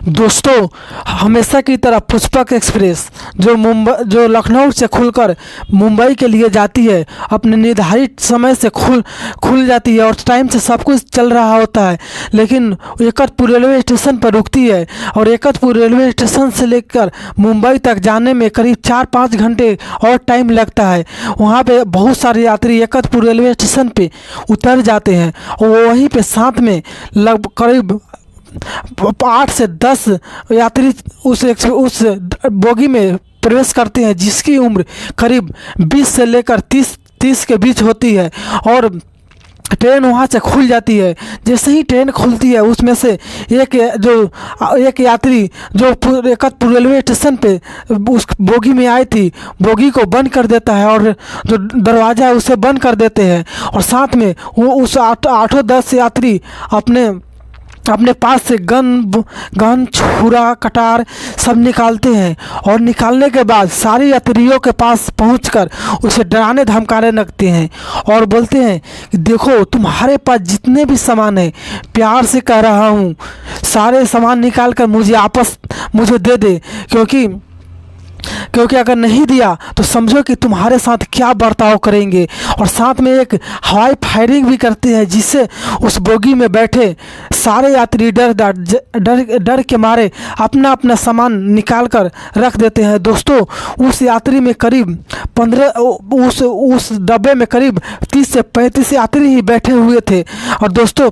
दोस्तों, हमेशा की तरह पुष्पक एक्सप्रेस जो लखनऊ से खुलकर मुंबई के लिए जाती है, अपने निर्धारित समय से खुल जाती है और टाइम से सब कुछ चल रहा होता है। लेकिन एकतपुर रेलवे स्टेशन पर रुकती है और एकतपुर रेलवे स्टेशन से लेकर मुंबई तक जाने में करीब 4-5 घंटे और टाइम लगता है। वहाँ पे बहुत सारे यात्री एकतपुर रेलवे स्टेशन पे उतर जाते हैं और वहीं पे साथ में लगभग करीब 8 से 10 यात्री उस बोगी में प्रवेश करते हैं, जिसकी उम्र करीब 20 से लेकर 30 के बीच होती है। और ट्रेन वहाँ से खुल जाती है। जैसे ही ट्रेन खुलती है, उसमें से एक यात्री जो एकतपुर रेलवे स्टेशन पे उस बोगी में आई थी, बोगी को बंद कर देता है और जो दरवाज़ा है उसे बंद कर देते हैं। और साथ में वो उस 8-10 यात्री अपने पास से गन छुरा कटार सब निकालते हैं और निकालने के बाद सारे यात्रियों के पास पहुंचकर उसे डराने धमकाने लगते हैं और बोलते हैं कि देखो, तुम्हारे पास जितने भी सामान है, प्यार से कह रहा हूँ, सारे सामान निकाल कर मुझे दे दे, क्योंकि अगर नहीं दिया तो समझो कि तुम्हारे साथ क्या बर्ताव करेंगे। और साथ में एक हवाई फायरिंग भी करते हैं, जिससे उस बोगी में बैठे सारे यात्री डर के मारे अपना सामान निकाल कर रख देते हैं। दोस्तों, उस यात्री में करीब 15 उस डब्बे में करीब 30 से 35 यात्री ही बैठे हुए थे। और दोस्तों,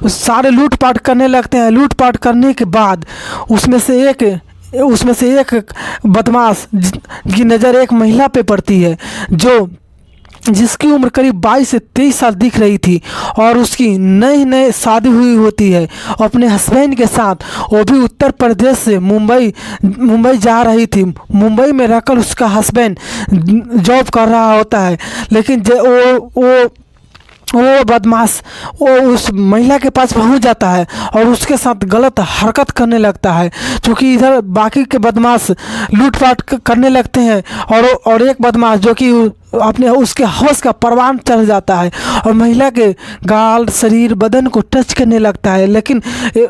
सारे लूटपाट करने लगते हैं। लूटपाट करने के बाद उसमें से एक बदमाश की नज़र एक महिला पे पड़ती है, जिसकी उम्र करीब 22 से 23 साल दिख रही थी और उसकी नई शादी हुई होती है अपने हस्बैंड के साथ। वो भी उत्तर प्रदेश से मुंबई जा रही थी। मुंबई में रहकर उसका हस्बैंड जॉब कर रहा होता है, लेकिन वो बदमाश उस महिला के पास पहुंच जाता है और उसके साथ गलत हरकत करने लगता है। क्योंकि इधर बाकी के बदमाश लूटपाट करने लगते हैं और एक बदमाश जो कि उसके हौस का परवान चढ़ जाता है और महिला के गाल, शरीर, बदन को टच करने लगता है। लेकिन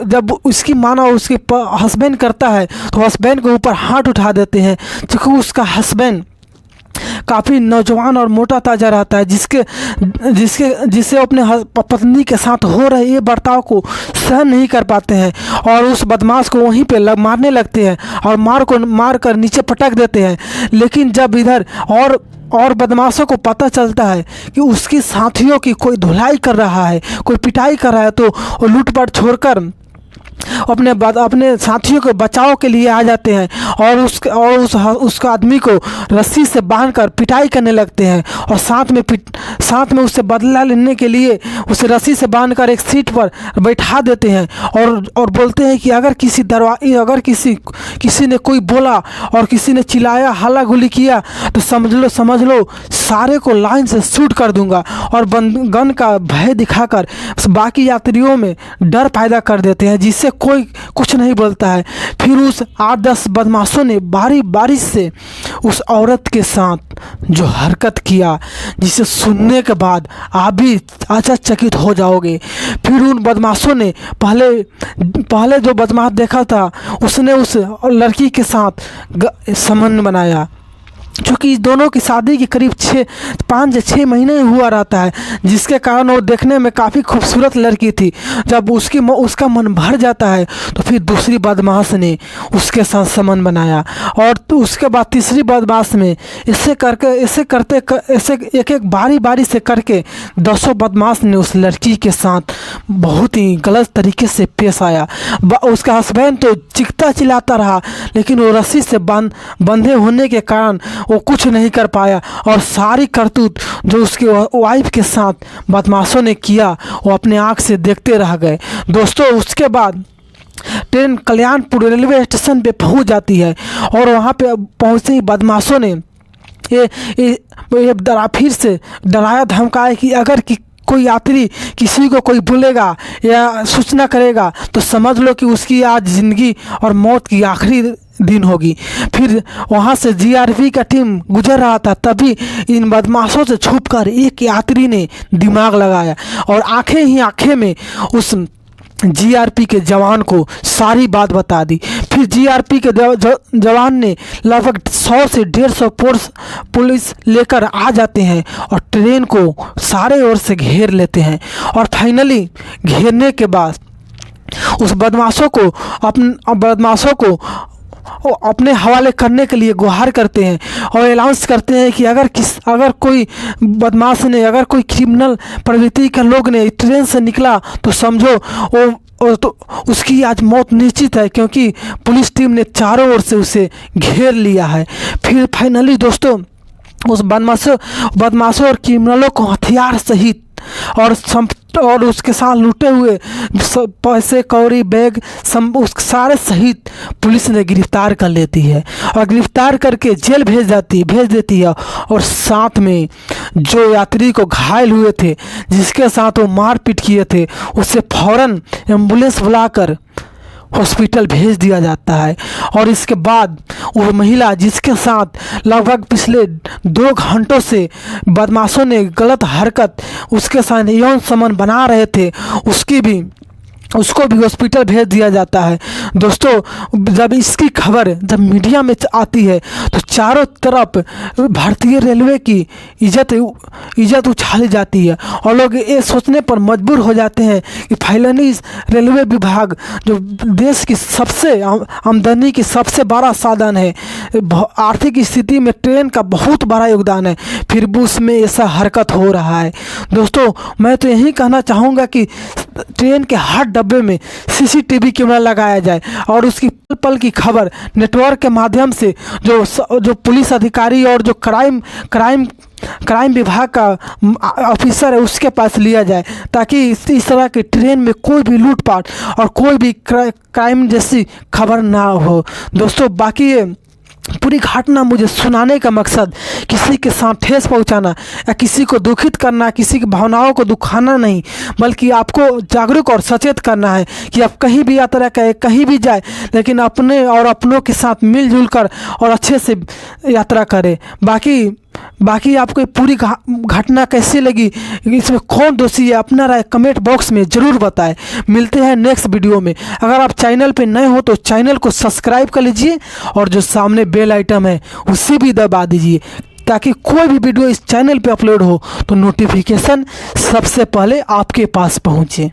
जब उसकी माना उसके हस्बैंड करता है तो हस्बैंड के ऊपर हाथ उठा देते हैं, क्योंकि उसका हस्बैंड काफ़ी नौजवान और मोटा ताजा रहता है, जिससे अपने पत्नी के साथ हो रहे ये बर्ताव को सहन नहीं कर पाते हैं और उस बदमाश को वहीं पे मारने लगते हैं और मार कर नीचे पटक देते हैं। लेकिन जब इधर और बदमाशों को पता चलता है कि उसकी साथियों की कोई धुलाई कर रहा है, कोई पिटाई कर रहा है, तो वो लूटपाट छोड़कर अपने साथियों के बचाव के लिए आ जाते हैं और उस आदमी को रस्सी से बांधकर पिटाई करने लगते हैं। और साथ में उससे बदला लेने के लिए उसे रस्सी से बांधकर एक सीट पर बैठा देते हैं और बोलते हैं कि अगर किसी ने कोई बोला और किसी ने चिल्लाया, हल्ला गुल्ली किया, तो समझ लो सारे को लाइन से शूट कर दूंगा। और गन का भय दिखाकर बाकी यात्रियों में डर पैदा कर देते हैं, जिससे कोई कुछ नहीं बोलता है। फिर उस 8-10 बदमाशों ने बारी से उस औरत के साथ जो हरकत किया, जिसे सुनने के बाद आप भी आश्चर्यचकित हो जाओगे। फिर उन बदमाशों ने पहले जो बदमाश देखा था, उसने उस लड़की के साथ संबंध बनाया, क्योंकि दोनों की शादी की करीब 5 से 6 महीने हुआ रहता है, जिसके कारण वो देखने में काफ़ी खूबसूरत लड़की थी। जब उसका मन भर जाता है तो फिर दूसरी बदमाश ने उसके साथ संबंध बनाया और तो उसके बाद तीसरी बदमाश में ऐसे एक बारी से करके 10 बदमाश ने उस लड़की के साथ बहुत ही गलत तरीके से पेश आया। उसका हस्बैंड तो चीखता चिल्लाता रहा, लेकिन वो रस्सी से बंधे होने के कारण वो कुछ नहीं कर पाया और सारी करतूत जो उसके वाइफ के साथ बदमाशों ने किया, वो अपने आँख से देखते रह गए। दोस्तों, उसके बाद ट्रेन कल्याणपुर रेलवे स्टेशन पे पहुंच जाती है और वहां पे पहुंचते ही बदमाशों ने फिर से डराया धमकाया कि अगर कोई यात्री किसी को कोई बोलेगा या सूचना करेगा तो समझ लो कि उसकी आज ज़िंदगी और मौत की आखिरी दिन होगी। फिर वहाँ से जीआरपी का टीम गुजर रहा था, तभी इन बदमाशों से छुपकर एक यात्री ने दिमाग लगाया और आंखें में जीआरपी के जवान को सारी बात बता दी। फिर जीआरपी के जवान ने लगभग 100 से 150 पुलिस लेकर आ जाते हैं और ट्रेन को सारे ओर से घेर लेते हैं। और फाइनली घेरने के बाद उस बदमाशों को अपने हवाले करने के लिए गुहार करते हैं और अनाउंस करते हैं कि अगर कोई बदमाश ने, अगर कोई क्रिमिनल प्रवृत्ति के लोग ने ट्रेन से निकला तो समझो तो उसकी आज मौत निश्चित है, क्योंकि पुलिस टीम ने चारों ओर से उसे घेर लिया है। फिर फाइनली दोस्तों उस बदमाशों और क्रिमिनलों को हथियार सहित और उसके साथ लूटे हुए पैसे कौड़ी बैग उस सारे सहित पुलिस ने गिरफ्तार कर लेती है और गिरफ्तार करके जेल भेज देती है। और साथ में जो यात्री को घायल हुए थे, जिसके साथ वो मारपीट किए थे, उसे फौरन एम्बुलेंस बुलाकर हॉस्पिटल भेज दिया जाता है। और इसके बाद वो महिला जिसके साथ लगभग पिछले 2 घंटों से बदमाशों ने गलत हरकत उसके साथ यौन संबंध बना रहे थे, उसको भी हॉस्पिटल भेज दिया जाता है। दोस्तों जब इसकी खबर जब मीडिया में आती है तो चारों तरफ भारतीय रेलवे की इज्जत उछाली जाती है और लोग ये सोचने पर मजबूर हो जाते हैं कि फाइनली रेलवे विभाग जो देश की सबसे आमदनी की सबसे बड़ा साधन है, आर्थिक स्थिति में ट्रेन का बहुत बड़ा योगदान है, फिर भी उसमें ऐसा हरकत हो रहा है। दोस्तों मैं तो यही कहना चाहूँगा कि ट्रेन के हर डब्बे में सीसीटीवी कैमरा लगाया जाए और उसकी पल पल की खबर नेटवर्क के माध्यम से जो पुलिस अधिकारी और जो क्राइम विभाग का ऑफिसर है उसके पास लिया जाए, ताकि इस तरह की ट्रेन में कोई भी लूटपाट और कोई भी क्राइम जैसी खबर ना हो। दोस्तों बाकी ये पूरी घटना मुझे सुनाने का मकसद किसी के साथ ठेस पहुंचाना या किसी को दुखित करना, किसी की भावनाओं को दुखाना नहीं, बल्कि आपको जागरूक और सचेत करना है कि आप कहीं भी यात्रा करें, कहीं भी जाए, लेकिन अपने और अपनों के साथ मिलजुल कर और अच्छे से यात्रा करें। बाकी आपको पूरी घटना कैसी लगी, इसमें कौन दोषी है, अपना राय कमेंट बॉक्स में ज़रूर बताएं। मिलते हैं नेक्स्ट वीडियो में। अगर आप चैनल पे नए हो तो चैनल को सब्सक्राइब कर लीजिए और जो सामने बेल आइटम है उसे भी दबा दीजिए, ताकि कोई भी वीडियो इस चैनल पे अपलोड हो तो नोटिफिकेशन सबसे पहले आपके पास पहुँचे।